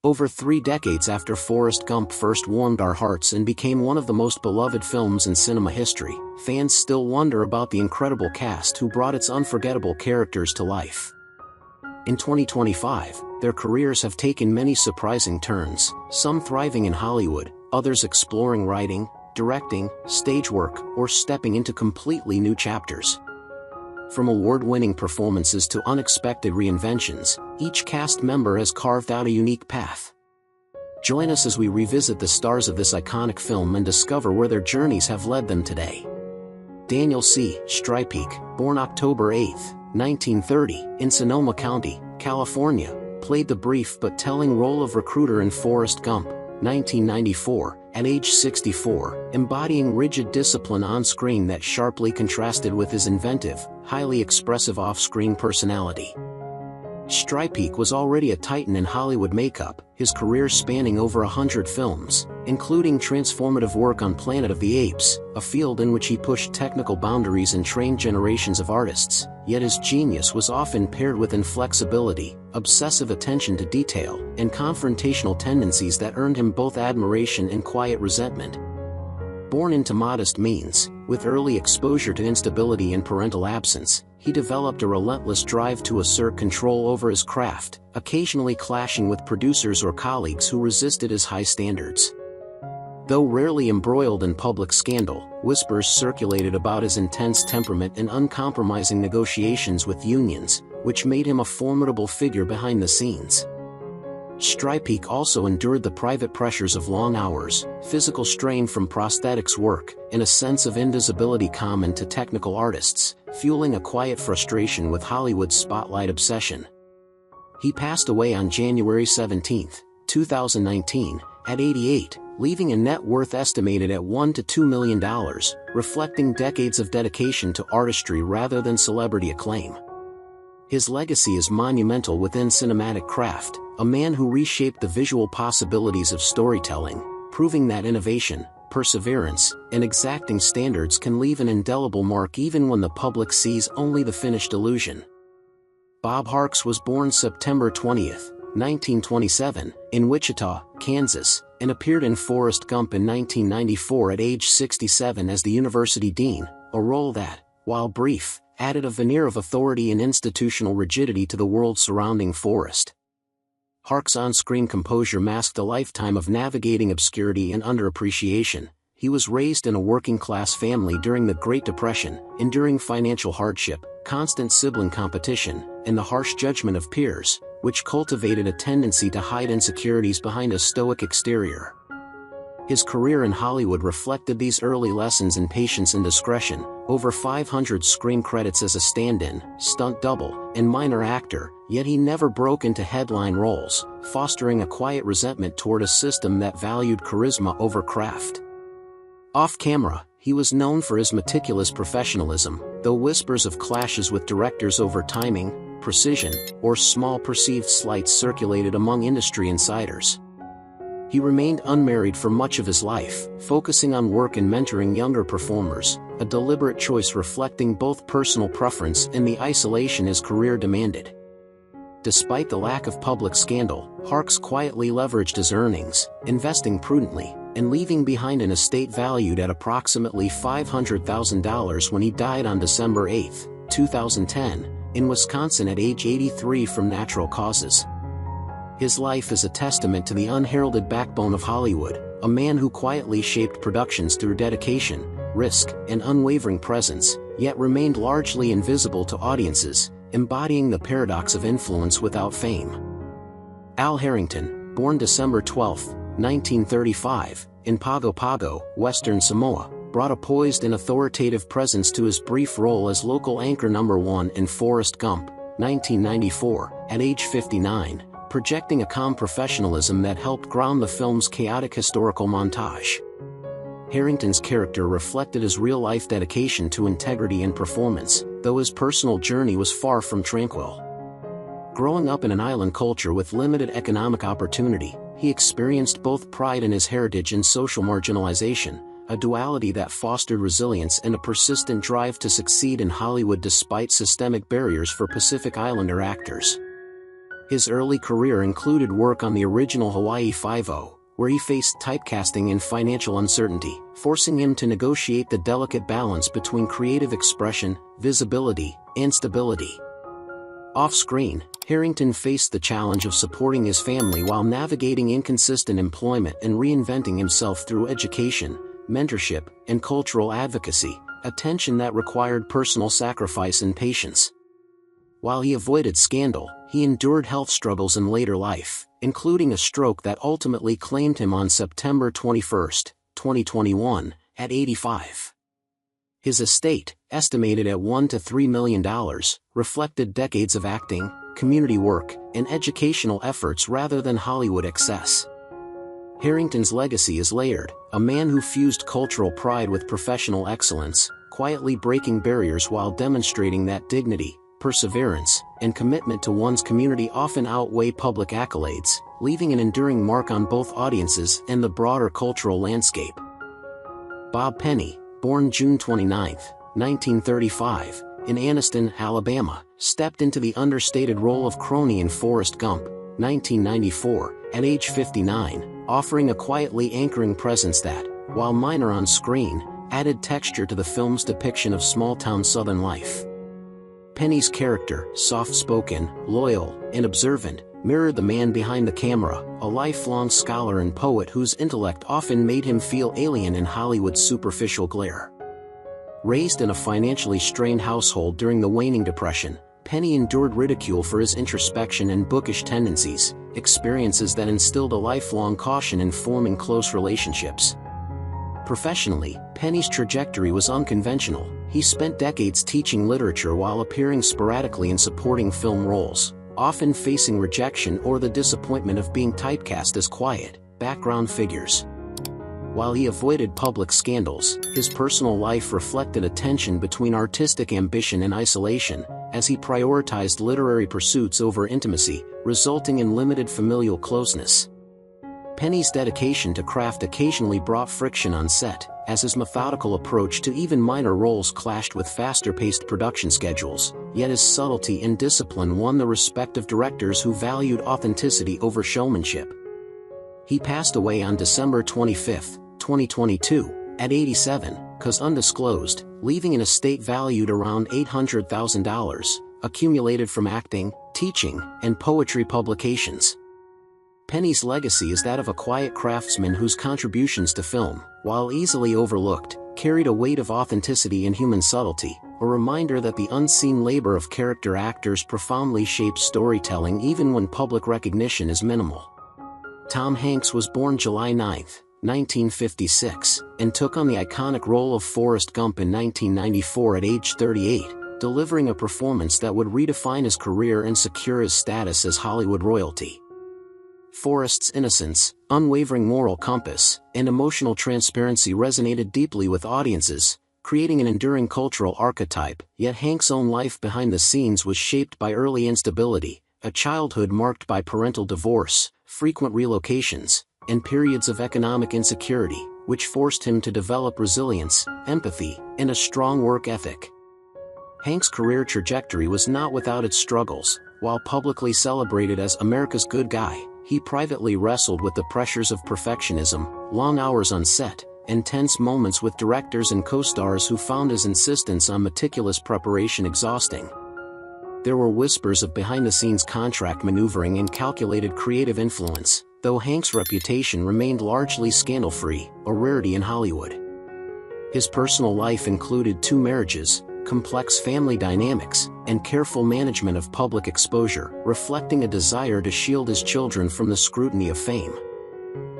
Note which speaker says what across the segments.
Speaker 1: Over 3 decades after Forrest Gump first warmed our hearts and became one of the most beloved films in cinema history, fans still wonder about the incredible cast who brought its unforgettable characters to life. In 2025, their careers have taken many surprising turns, some thriving in Hollywood, others exploring writing, directing, stage work, or stepping into completely new chapters. From award-winning performances to unexpected reinventions, each cast member has carved out a unique path. Join us as we revisit the stars of this iconic film and discover where their journeys have led them today. Daniel C. Strypeek, born October 8, 1930, in Sonoma County, California, played the brief but telling role of recruiter in Forrest Gump, 1994, at age 64, embodying rigid discipline on-screen that sharply contrasted with his inventive, highly expressive off-screen personality. Strypeek was already a titan in Hollywood makeup, his career spanning over 100 films, including transformative work on Planet of the Apes, a field in which he pushed technical boundaries and trained generations of artists, yet his genius was often paired with inflexibility, obsessive attention to detail, and confrontational tendencies that earned him both admiration and quiet resentment. Born into modest means, with early exposure to instability and parental absence, he developed a relentless drive to assert control over his craft, occasionally clashing with producers or colleagues who resisted his high standards. Though rarely embroiled in public scandal, whispers circulated about his intense temperament and uncompromising negotiations with unions, which made him a formidable figure behind the scenes. Strypeek also endured the private pressures of long hours, physical strain from prosthetics work, and a sense of invisibility common to technical artists, fueling a quiet frustration with Hollywood's spotlight obsession. He passed away on January 17, 2019, at 88, leaving a net worth estimated at $1 to $2 million, reflecting decades of dedication to artistry rather than celebrity acclaim. His legacy is monumental within cinematic craft, a man who reshaped the visual possibilities of storytelling, proving that innovation, perseverance, and exacting standards can leave an indelible mark even when the public sees only the finished illusion. Bob Harks was born September 20, 1927, in Wichita, Kansas, and appeared in Forrest Gump in 1994 at age 67 as the university dean, a role that, while brief, added a veneer of authority and institutional rigidity to the world surrounding Forrest. Hark's on-screen composure masked a lifetime of navigating obscurity and underappreciation. He was raised in a working-class family during the Great Depression, enduring financial hardship, constant sibling competition, and the harsh judgment of peers, which cultivated a tendency to hide insecurities behind a stoic exterior. His career in Hollywood reflected these early lessons in patience and discretion, over 500 screen credits as a stand-in, stunt double, and minor actor, yet he never broke into headline roles, fostering a quiet resentment toward a system that valued charisma over craft. Off-camera, he was known for his meticulous professionalism, though whispers of clashes with directors over timing, precision, or small perceived slights circulated among industry insiders. He remained unmarried for much of his life, focusing on work and mentoring younger performers, a deliberate choice reflecting both personal preference and the isolation his career demanded. Despite the lack of public scandal, Harks quietly leveraged his earnings, investing prudently, and leaving behind an estate valued at approximately $500,000 when he died on December 8, 2010, in Wisconsin at age 83 from natural causes. His life is a testament to the unheralded backbone of Hollywood, a man who quietly shaped productions through dedication, risk, and unwavering presence, yet remained largely invisible to audiences, embodying the paradox of influence without fame. Al Harrington, born December 12, 1935, in Pago Pago, Western Samoa, brought a poised and authoritative presence to his brief role as local anchor number 1 in Forrest Gump, 1994, at age 59, projecting a calm professionalism that helped ground the film's chaotic historical montage. Harrington's character reflected his real-life dedication to integrity and performance, though his personal journey was far from tranquil. Growing up in an island culture with limited economic opportunity, he experienced both pride in his heritage and social marginalization, a duality that fostered resilience and a persistent drive to succeed in Hollywood despite systemic barriers for Pacific Islander actors. His early career included work on the original Hawaii Five-0, where he faced typecasting and financial uncertainty, forcing him to negotiate the delicate balance between creative expression, visibility, and stability. Off-screen, Harrington faced the challenge of supporting his family while navigating inconsistent employment and reinventing himself through education, mentorship, and cultural advocacy, a tension that required personal sacrifice and patience. While he avoided scandal, he endured health struggles in later life, including a stroke that ultimately claimed him on September 21, 2021, at 85. His estate, estimated at $1 to $3 million, reflected decades of acting, community work, and educational efforts rather than Hollywood excess. Harrington's legacy is layered, a man who fused cultural pride with professional excellence, quietly breaking barriers while demonstrating that dignity, perseverance, and commitment to one's community often outweigh public accolades, leaving an enduring mark on both audiences and the broader cultural landscape. Bob Penny, born June 29, 1935, in Anniston, Alabama, stepped into the understated role of crony in Forrest Gump, 1994, at age 59, offering a quietly anchoring presence that, while minor on screen, added texture to the film's depiction of small-town Southern life. Penny's character, soft-spoken, loyal, and observant, mirrored the man behind the camera, a lifelong scholar and poet whose intellect often made him feel alien in Hollywood's superficial glare. Raised in a financially strained household during the waning Depression, Penny endured ridicule for his introspection and bookish tendencies, experiences that instilled a lifelong caution in forming close relationships. Professionally, Penny's trajectory was unconventional. He spent decades teaching literature while appearing sporadically in supporting film roles, often facing rejection or the disappointment of being typecast as quiet, background figures. While he avoided public scandals, his personal life reflected a tension between artistic ambition and isolation, as he prioritized literary pursuits over intimacy, resulting in limited familial closeness. Penny's dedication to craft occasionally brought friction on set, as his methodical approach to even minor roles clashed with faster-paced production schedules, yet his subtlety and discipline won the respect of directors who valued authenticity over showmanship. He passed away on December 25, 2022, at 87, cause undisclosed, leaving an estate valued around $800,000, accumulated from acting, teaching, and poetry publications. Penny's legacy is that of a quiet craftsman whose contributions to film, while easily overlooked, carried a weight of authenticity and human subtlety, a reminder that the unseen labor of character actors profoundly shapes storytelling even when public recognition is minimal. Tom Hanks was born July 9, 1956, and took on the iconic role of Forrest Gump in 1994 at age 38, delivering a performance that would redefine his career and secure his status as Hollywood royalty. Forrest's innocence, unwavering moral compass, and emotional transparency resonated deeply with audiences, creating an enduring cultural archetype. Yet Hank's own life behind the scenes was shaped by early instability, a childhood marked by parental divorce, frequent relocations, and periods of economic insecurity, which forced him to develop resilience, empathy, and a strong work ethic. Hank's career trajectory was not without its struggles. While publicly celebrated as America's good guy, he privately wrestled with the pressures of perfectionism, long hours on set, and tense moments with directors and co-stars who found his insistence on meticulous preparation exhausting. There were whispers of behind-the-scenes contract maneuvering and calculated creative influence, though Hank's reputation remained largely scandal-free, a rarity in Hollywood. His personal life included 2 marriages, complex family dynamics, and careful management of public exposure, reflecting a desire to shield his children from the scrutiny of fame.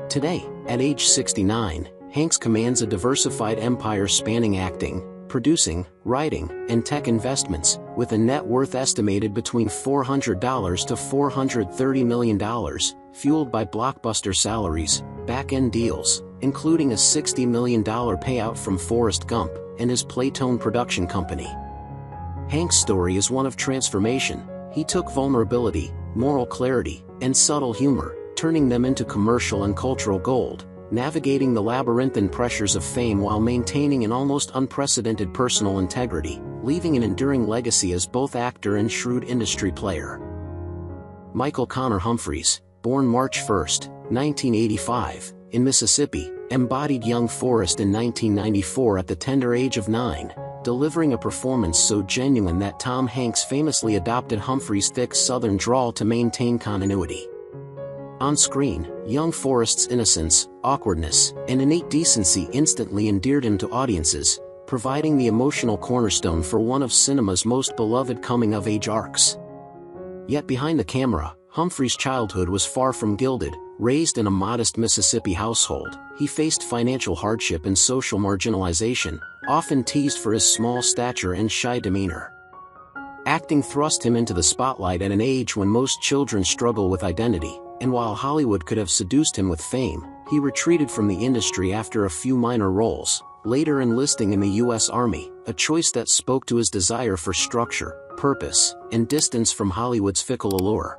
Speaker 1: Today, at age 69, Hanks commands a diversified empire spanning acting, producing, writing, and tech investments, with a net worth estimated between $400 to $430 million, fueled by blockbuster salaries, back-end deals, including a $60 million payout from Forrest Gump and his Playtone production company. Hank's story is one of transformation. He took vulnerability, moral clarity, and subtle humor, turning them into commercial and cultural gold, navigating the labyrinthine pressures of fame while maintaining an almost unprecedented personal integrity, leaving an enduring legacy as both actor and shrewd industry player. Michael Connor Humphreys, born March 1, 1985, in Mississippi, embodied young Forrest in 1994 at the tender age of 9, delivering a performance so genuine that Tom Hanks famously adopted Humphreys' thick Southern drawl to maintain continuity. On screen, young Forrest's innocence, awkwardness, and innate decency instantly endeared him to audiences, providing the emotional cornerstone for one of cinema's most beloved coming-of-age arcs. Yet behind the camera, Humphreys' childhood was far from gilded. Raised in a modest Mississippi household, he faced financial hardship and social marginalization, often teased for his small stature and shy demeanor. Acting thrust him into the spotlight at an age when most children struggle with identity, and while Hollywood could have seduced him with fame, he retreated from the industry after a few minor roles, later enlisting in the U.S. Army, a choice that spoke to his desire for structure, purpose, and distance from Hollywood's fickle allure.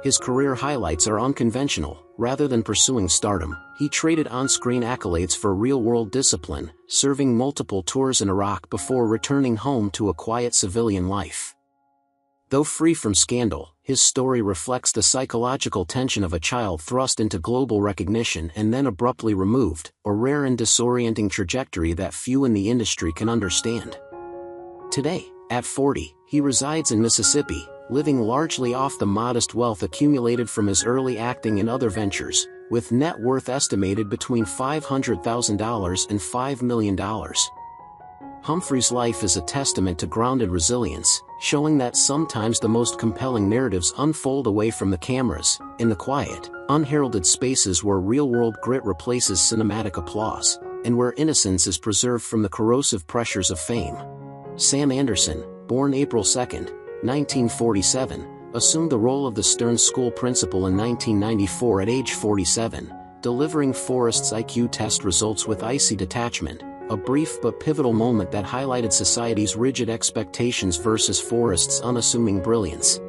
Speaker 1: His career highlights are unconventional. Rather than pursuing stardom, he traded on-screen accolades for real-world discipline, serving multiple tours in Iraq before returning home to a quiet civilian life. Though free from scandal, his story reflects the psychological tension of a child thrust into global recognition and then abruptly removed, a rare and disorienting trajectory that few in the industry can understand. Today, at 40, he resides in Mississippi, living largely off the modest wealth accumulated from his early acting and other ventures, with net worth estimated between $500,000 and $5 million. Humphreys' life is a testament to grounded resilience, showing that sometimes the most compelling narratives unfold away from the cameras, in the quiet, unheralded spaces where real-world grit replaces cinematic applause, and where innocence is preserved from the corrosive pressures of fame. Sam Anderson, born April 2, 1947, assumed the role of the Stern School principal in 1994 at age 47, delivering Forrest's IQ test results with icy detachment, a brief but pivotal moment that highlighted society's rigid expectations versus Forrest's unassuming brilliance.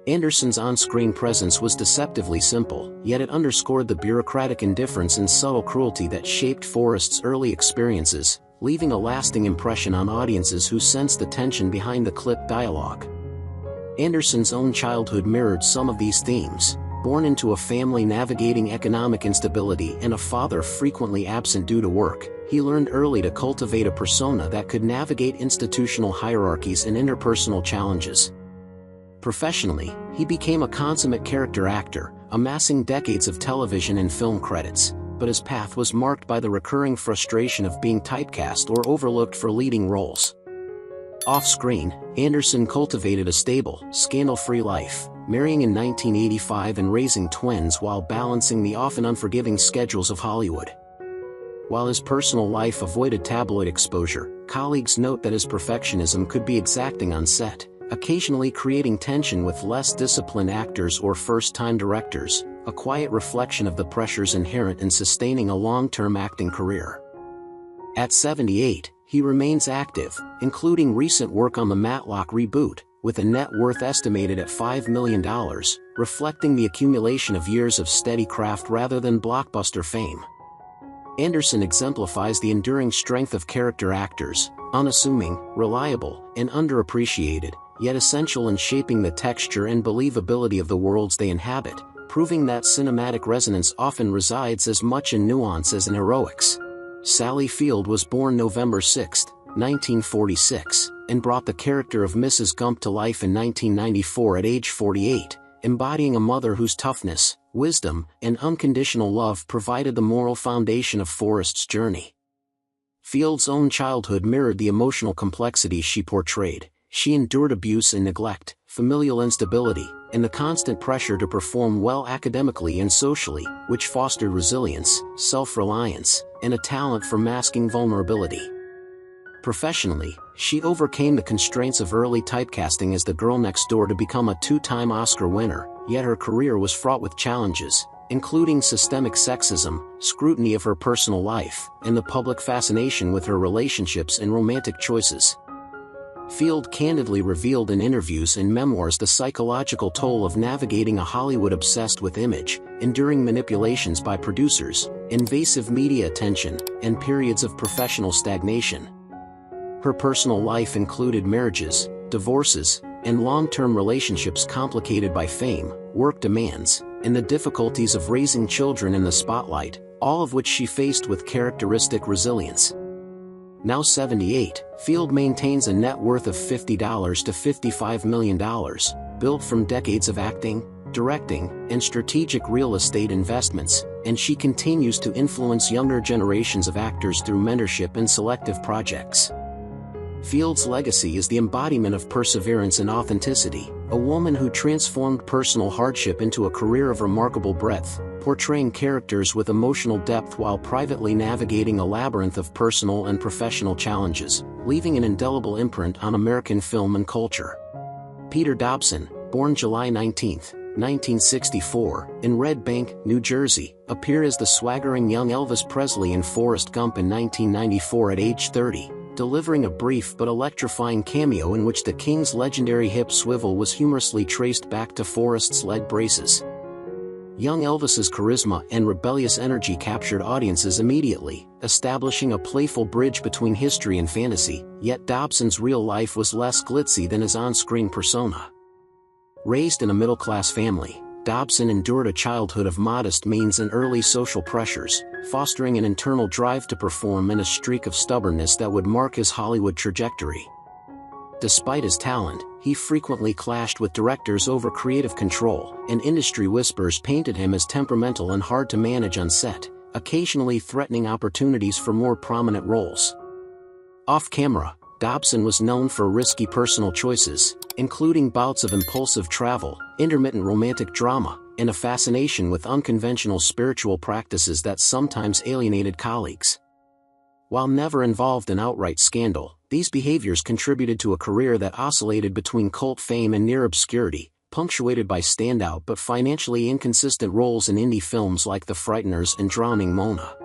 Speaker 1: Anderson's on-screen presence was deceptively simple, yet it underscored the bureaucratic indifference and subtle cruelty that shaped Forrest's early experiences, leaving a lasting impression on audiences who sensed the tension behind the clipped dialogue. Anderson's own childhood mirrored some of these themes. Born into a family navigating economic instability and a father frequently absent due to work, he learned early to cultivate a persona that could navigate institutional hierarchies and interpersonal challenges. Professionally, he became a consummate character actor, amassing decades of television and film credits, but his path was marked by the recurring frustration of being typecast or overlooked for leading roles. Off-screen, Anderson cultivated a stable, scandal-free life, marrying in 1985 and raising twins while balancing the often unforgiving schedules of Hollywood. While his personal life avoided tabloid exposure, colleagues note that his perfectionism could be exacting on set, occasionally creating tension with less disciplined actors or first-time directors, a quiet reflection of the pressures inherent in sustaining a long-term acting career. At 78, he remains active, including recent work on the Matlock reboot, with a net worth estimated at $5 million, reflecting the accumulation of years of steady craft rather than blockbuster fame. Anderson exemplifies the enduring strength of character actors, unassuming, reliable, and underappreciated, yet essential in shaping the texture and believability of the worlds they inhabit, proving that cinematic resonance often resides as much in nuance as in heroics. Sally Field was born November 6, 1946, and brought the character of Mrs. Gump to life in 1994 at age 48, embodying a mother whose toughness, wisdom, and unconditional love provided the moral foundation of Forrest's journey. Field's own childhood mirrored the emotional complexities she portrayed. She endured abuse and neglect, familial instability, and the constant pressure to perform well academically and socially, which fostered resilience, self-reliance, and a talent for masking vulnerability. Professionally, she overcame the constraints of early typecasting as the girl next door to become a two-time Oscar winner, yet her career was fraught with challenges, including systemic sexism, scrutiny of her personal life, and the public fascination with her relationships and romantic choices. Field candidly revealed in interviews and memoirs the psychological toll of navigating a Hollywood obsessed with image, enduring manipulations by producers, invasive media attention, and periods of professional stagnation. Her personal life included marriages, divorces, and long-term relationships complicated by fame, work demands, and the difficulties of raising children in the spotlight, all of which she faced with characteristic resilience. Now 78, Field maintains a net worth of $50 to $55 million, built from decades of acting, directing, and strategic real estate investments, and she continues to influence younger generations of actors through mentorship and selective projects. Field's legacy is the embodiment of perseverance and authenticity, a woman who transformed personal hardship into a career of remarkable breadth, portraying characters with emotional depth while privately navigating a labyrinth of personal and professional challenges, leaving an indelible imprint on American film and culture. Peter Dobson, born July 19, 1964, in Red Bank, New Jersey, appeared as the swaggering young Elvis Presley in Forrest Gump in 1994 at age 30, delivering a brief but electrifying cameo in which the King's legendary hip swivel was humorously traced back to Forrest's lead braces. Young Elvis's charisma and rebellious energy captured audiences immediately, establishing a playful bridge between history and fantasy, yet Dobson's real life was less glitzy than his on-screen persona. Raised in a middle-class family, Dobson endured a childhood of modest means and early social pressures, fostering an internal drive to perform and a streak of stubbornness that would mark his Hollywood trajectory. Despite his talent, he frequently clashed with directors over creative control, and industry whispers painted him as temperamental and hard to manage on set, occasionally threatening opportunities for more prominent roles. Off-camera, Dobson was known for risky personal choices, including bouts of impulsive travel, intermittent romantic drama, and a fascination with unconventional spiritual practices that sometimes alienated colleagues. While never involved in outright scandal, these behaviors contributed to a career that oscillated between cult fame and near obscurity, punctuated by standout but financially inconsistent roles in indie films like The Frighteners and Drowning Mona.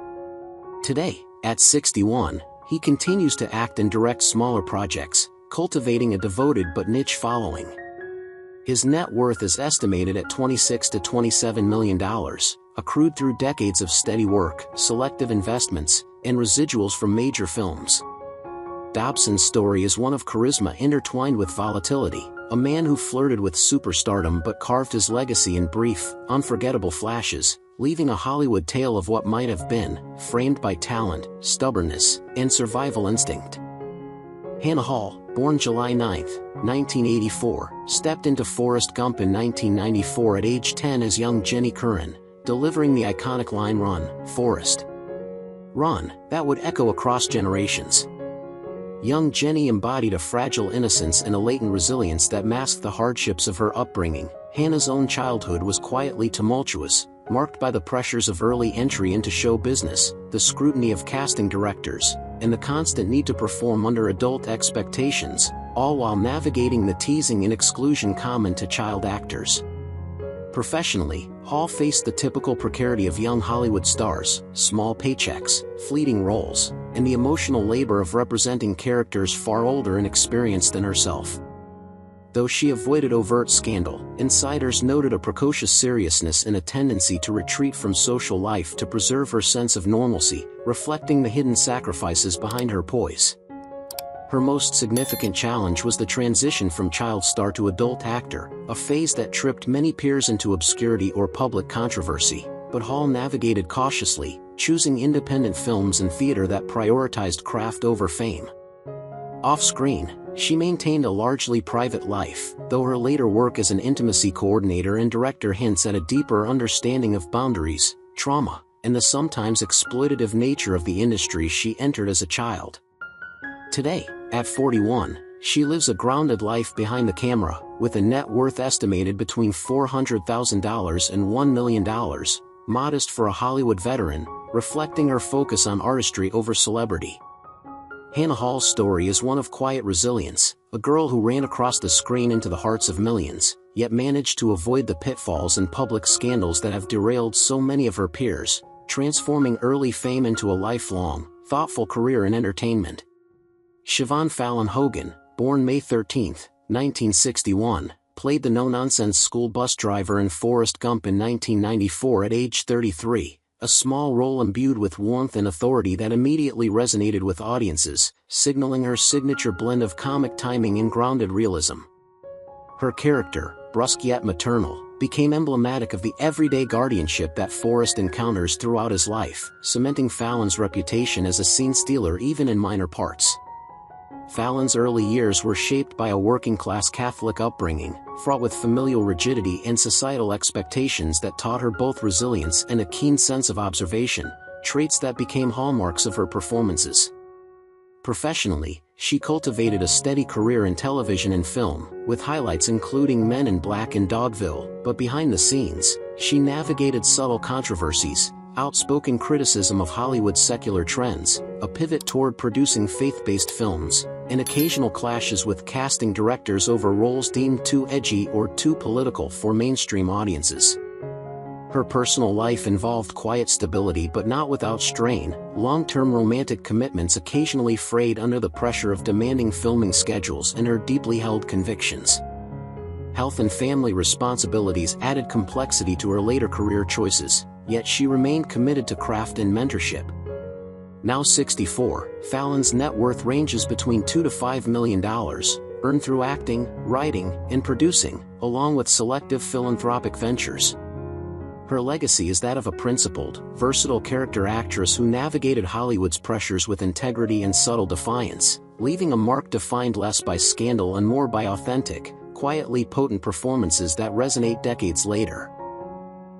Speaker 1: Today, at 61, he continues to act and direct smaller projects, cultivating a devoted but niche following. His net worth is estimated at $26 to $27 million, accrued through decades of steady work, selective investments, and residuals from major films. Dobson's story is one of charisma intertwined with volatility, a man who flirted with superstardom but carved his legacy in brief, unforgettable flashes, leaving a Hollywood tale of what might have been, framed by talent, stubbornness, and survival instinct. Hannah Hall, born July 9, 1984, stepped into Forrest Gump in 1994 at age 10 as young Jenny Curran, delivering the iconic line "Run, Forrest, Run," that would echo across generations. Young Jenny embodied a fragile innocence and a latent resilience that masked the hardships of her upbringing. Hannah's own childhood was quietly tumultuous, marked by the pressures of early entry into show business, the scrutiny of casting directors, and the constant need to perform under adult expectations, all while navigating the teasing and exclusion common to child actors. Professionally, Hall faced the typical precarity of young Hollywood stars: small paychecks, fleeting roles, and the emotional labor of representing characters far older and experienced than herself. Though she avoided overt scandal, insiders noted a precocious seriousness and a tendency to retreat from social life to preserve her sense of normalcy, reflecting the hidden sacrifices behind her poise. Her most significant challenge was the transition from child star to adult actor, a phase that tripped many peers into obscurity or public controversy, but Hall navigated cautiously, choosing independent films and theater that prioritized craft over fame. Off-screen, she maintained a largely private life, though her later work as an intimacy coordinator and director hints at a deeper understanding of boundaries, trauma, and the sometimes exploitative nature of the industry she entered as a child. Today, at 41, she lives a grounded life behind the camera, with a net worth estimated between $400,000 and $1 million, modest for a Hollywood veteran, reflecting her focus on artistry over celebrity. Hannah Hall's story is one of quiet resilience, a girl who ran across the screen into the hearts of millions, yet managed to avoid the pitfalls and public scandals that have derailed so many of her peers, transforming early fame into a lifelong, thoughtful career in entertainment. Siobhan Fallon Hogan, born May 13, 1961, played the no-nonsense school bus driver in Forrest Gump in 1994 at age 33, a small role imbued with warmth and authority that immediately resonated with audiences, signaling her signature blend of comic timing and grounded realism. Her character, brusque yet maternal, became emblematic of the everyday guardianship that Forrest encounters throughout his life, cementing Fallon's reputation as a scene stealer even in minor parts. Fallon's early years were shaped by a working-class Catholic upbringing, fraught with familial rigidity and societal expectations that taught her both resilience and a keen sense of observation, traits that became hallmarks of her performances. Professionally, she cultivated a steady career in television and film, with highlights including Men in Black and Dogville, but behind the scenes, she navigated subtle controversies, outspoken criticism of Hollywood's secular trends, a pivot toward producing faith-based films, and occasional clashes with casting directors over roles deemed too edgy or too political for mainstream audiences. Her personal life involved quiet stability but not without strain. Long-term romantic commitments occasionally frayed under the pressure of demanding filming schedules and her deeply held convictions. Health and family responsibilities added complexity to her later career choices, yet she remained committed to craft and mentorship. Now 64, Fallon's net worth ranges between $2 to $5 million, earned through acting, writing, and producing, along with selective philanthropic ventures. Her legacy is that of a principled, versatile character actress who navigated Hollywood's pressures with integrity and subtle defiance, leaving a mark defined less by scandal and more by authentic, quietly potent performances that resonate decades later.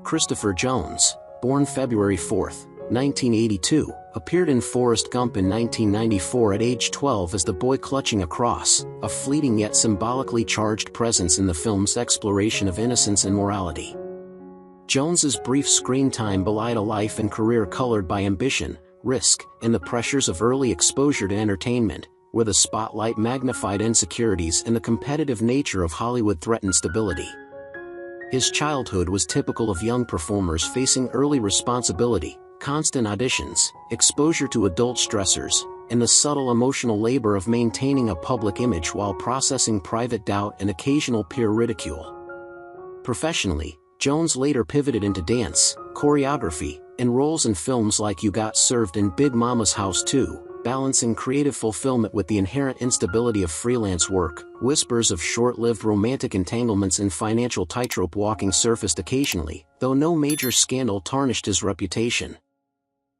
Speaker 1: Christopher Jones, born February 4, 1982, appeared in Forrest Gump in 1994 at age 12 as the boy clutching a cross, a fleeting yet symbolically charged presence in the film's exploration of innocence and morality. Jones's brief screen time belied a life and career colored by ambition, risk, and the pressures of early exposure to entertainment, where the spotlight magnified insecurities and the competitive nature of Hollywood threatened stability. His childhood was typical of young performers facing early responsibility, constant auditions, exposure to adult stressors, and the subtle emotional labor of maintaining a public image while processing private doubt and occasional peer ridicule. Professionally, Jones later pivoted into dance, choreography, and roles in films like You Got Served and Big Mama's House 2, balancing creative fulfillment with the inherent instability of freelance work. Whispers of short-lived romantic entanglements and financial tightrope walking surfaced occasionally, though no major scandal tarnished his reputation.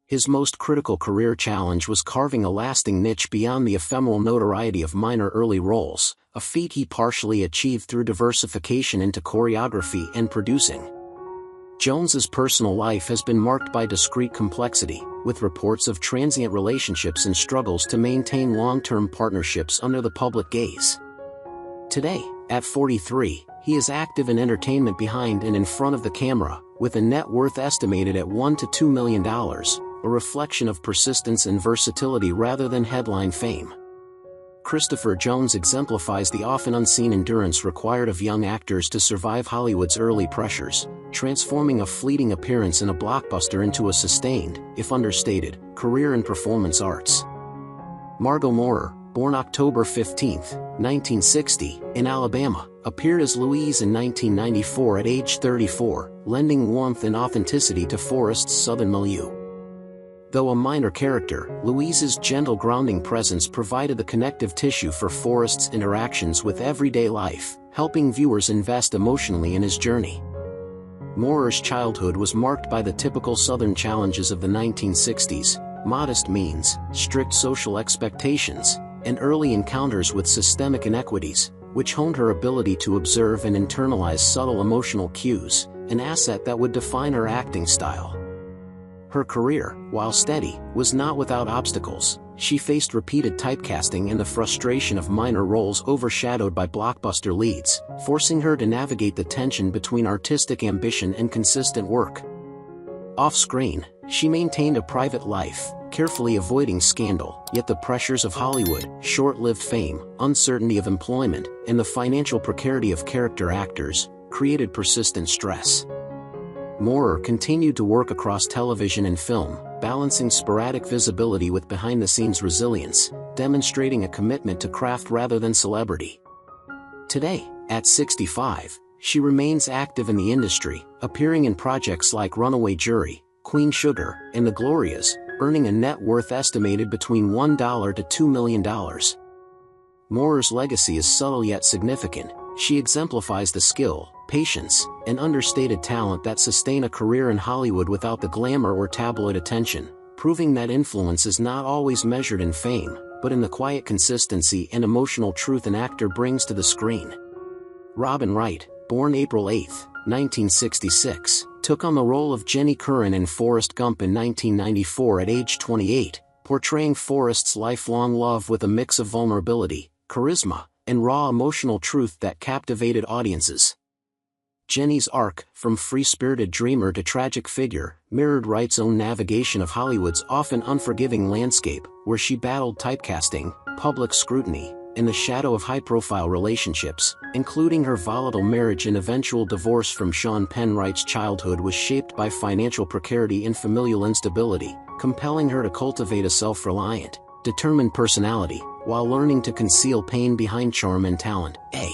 Speaker 1: His most critical career challenge was carving a lasting niche beyond the ephemeral notoriety of minor early roles, a feat he partially achieved through diversification into choreography and producing. Jones's personal life has been marked by discrete complexity, with reports of transient relationships and struggles to maintain long-term partnerships under the public gaze. Today, at 43, he is active in entertainment behind and in front of the camera, with a net worth estimated at $1 to $2 million, a reflection of persistence and versatility rather than headline fame. Christopher Jones exemplifies the often unseen endurance required of young actors to survive Hollywood's early pressures, transforming a fleeting appearance in a blockbuster into a sustained, if understated, career in performance arts. Margot Moorer, born October 15, 1960, in Alabama, appeared as Louise in 1994 at age 34, lending warmth and authenticity to Forrest's southern milieu. Though a minor character, Louise's gentle grounding presence provided the connective tissue for Forrest's interactions with everyday life, helping viewers invest emotionally in his journey. Moorer's childhood was marked by the typical Southern challenges of the 1960s, modest means, strict social expectations, and early encounters with systemic inequities, which honed her ability to observe and internalize subtle emotional cues, an asset that would define her acting style. Her career, while steady, was not without obstacles. She faced repeated typecasting and the frustration of minor roles overshadowed by blockbuster leads, forcing her to navigate the tension between artistic ambition and consistent work. Off-screen, she maintained a private life, carefully avoiding scandal, yet the pressures of Hollywood, short-lived fame, uncertainty of employment, and the financial precarity of character actors, created persistent stress. Moorer continued to work across television and film, balancing sporadic visibility with behind-the-scenes resilience, demonstrating a commitment to craft rather than celebrity. Today, at 65, she remains active in the industry, appearing in projects like Runaway Jury, Queen Sugar, and The Glorias, earning a net worth estimated between $1 to $2 million. Moorer's legacy is subtle yet significant, She exemplifies the skill, patience, and understated talent that sustain a career in Hollywood without the glamour or tabloid attention, proving that influence is not always measured in fame, but in the quiet consistency and emotional truth an actor brings to the screen. Robin Wright, born April 8, 1966, took on the role of Jenny Curran in Forrest Gump in 1994 at age 28, portraying Forrest's lifelong love with a mix of vulnerability, charisma, and raw emotional truth that captivated audiences. Jenny's arc, from free-spirited dreamer to tragic figure, mirrored Wright's own navigation of Hollywood's often unforgiving landscape, where she battled typecasting, public scrutiny, and the shadow of high-profile relationships, including her volatile marriage and eventual divorce from Sean Penn. Wright's childhood was shaped by financial precarity and familial instability, compelling her to cultivate a self-reliant, determined personality, while learning to conceal pain behind charm and talent. A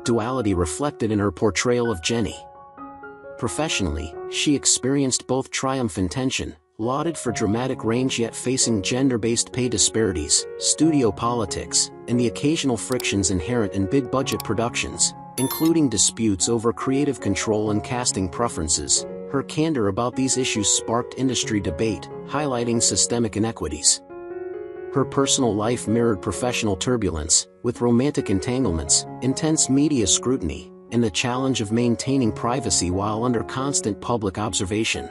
Speaker 1: duality reflected in her portrayal of Jenny. Professionally, she experienced both triumph and tension, lauded for dramatic range yet facing gender-based pay disparities, studio politics, and the occasional frictions inherent in big-budget productions, including disputes over creative control and casting preferences. Her candor about these issues sparked industry debate, highlighting systemic inequities. Her personal life mirrored professional turbulence, with romantic entanglements, intense media scrutiny, and the challenge of maintaining privacy while under constant public observation.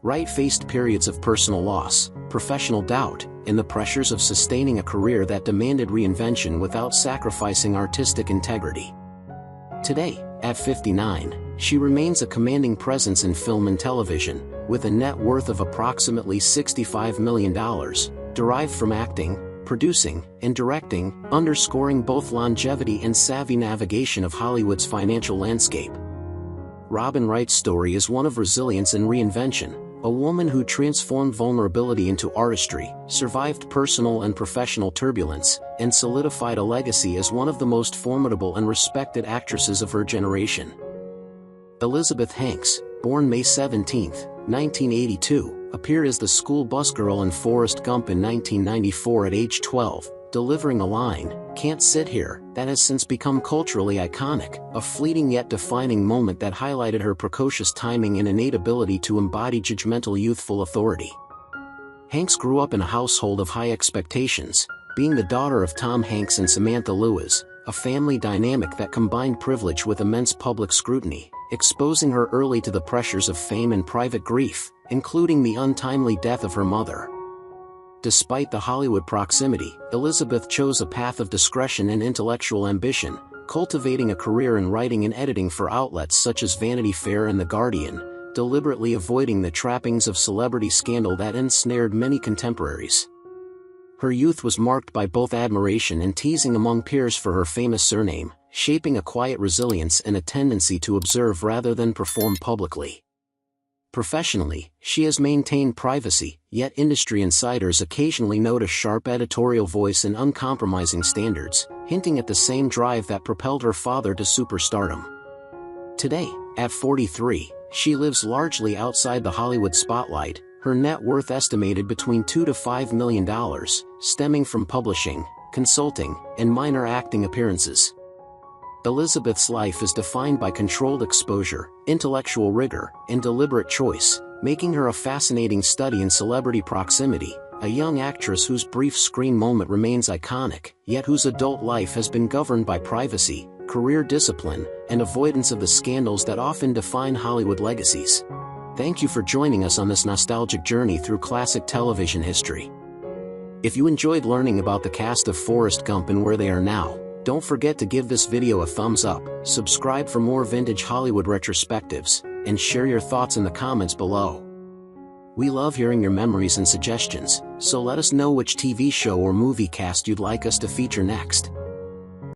Speaker 1: Wright faced periods of personal loss, professional doubt, and the pressures of sustaining a career that demanded reinvention without sacrificing artistic integrity. Today, at 59, she remains a commanding presence in film and television, with a net worth of approximately $65 million, derived from acting, producing, and directing, underscoring both longevity and savvy navigation of Hollywood's financial landscape. Robin Wright's story is one of resilience and reinvention, a woman who transformed vulnerability into artistry, survived personal and professional turbulence, and solidified a legacy as one of the most formidable and respected actresses of her generation. Elizabeth Hanks, born May 17, 1982, appeared as the school bus girl in Forrest Gump in 1994 at age 12, delivering a line, "Can't sit here," that has since become culturally iconic, a fleeting yet defining moment that highlighted her precocious timing and innate ability to embody judgmental youthful authority. Hanks grew up in a household of high expectations, being the daughter of Tom Hanks and Samantha Lewis, a family dynamic that combined privilege with immense public scrutiny, exposing her early to the pressures of fame and private grief, including the untimely death of her mother. Despite the Hollywood proximity, Elizabeth chose a path of discretion and intellectual ambition, cultivating a career in writing and editing for outlets such as Vanity Fair and The Guardian, deliberately avoiding the trappings of celebrity scandal that ensnared many contemporaries. Her youth was marked by both admiration and teasing among peers for her famous surname, shaping a quiet resilience and a tendency to observe rather than perform publicly. Professionally, she has maintained privacy, yet industry insiders occasionally note a sharp editorial voice and uncompromising standards, hinting at the same drive that propelled her father to superstardom. Today, at 43, she lives largely outside the Hollywood spotlight, her net worth estimated between $2 to $5 million, stemming from publishing, consulting, and minor acting appearances. Elizabeth's life is defined by controlled exposure, intellectual rigor, and deliberate choice, making her a fascinating study in celebrity proximity, a young actress whose brief screen moment remains iconic, yet whose adult life has been governed by privacy, career discipline, and avoidance of the scandals that often define Hollywood legacies. Thank you for joining us on this nostalgic journey through classic television history. If you enjoyed learning about the cast of Forrest Gump and where they are now, don't forget to give this video a thumbs up, subscribe for more vintage Hollywood retrospectives, and share your thoughts in the comments below. We love hearing your memories and suggestions, so let us know which TV show or movie cast you'd like us to feature next.